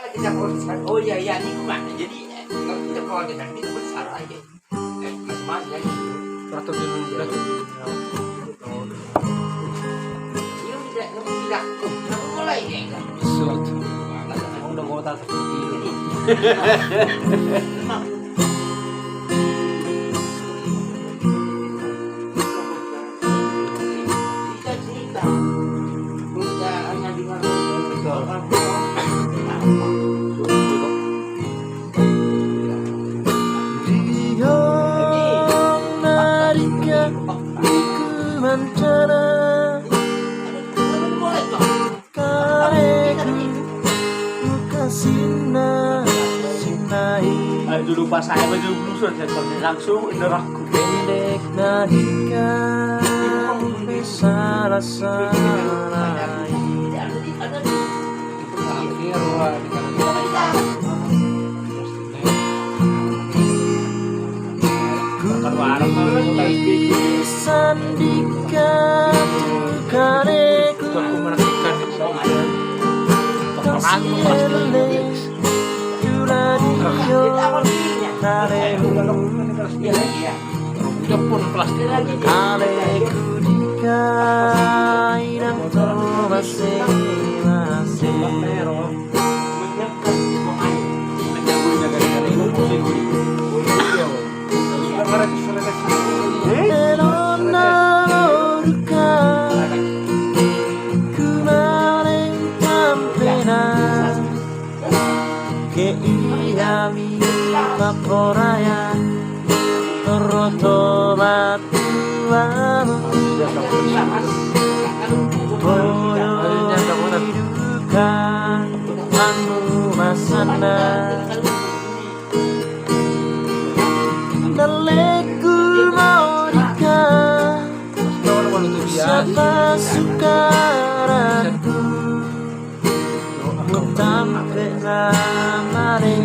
Malah kita besar. Oh iya iya ini gimana? Jadi kalau kita keluarga kan kita besar aja. Mas-mas ya. Atau di udah Ini tidak mulai ya. suatu. Udah kota seperti ini. Cerita. Udah hanya di mana? Dulu pas saya baju blusur saya langsung nerangku pendek nadikan salah salah sandika kareku Aku menakutkan udah pun plastik. Aleku dikai dan masing-masing Elona luka kemarin tampena keiyami makoraya rotobat tuamu boyo hidukan anu masana Daleku mau nikah siapa sukaranku Tampe namare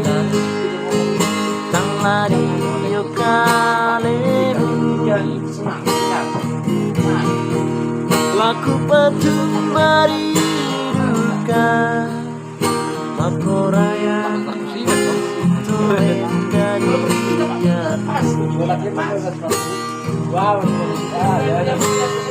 Tang lari yokalemu Laku petumari duka Makoraya Tulen dari dia Wow, ya.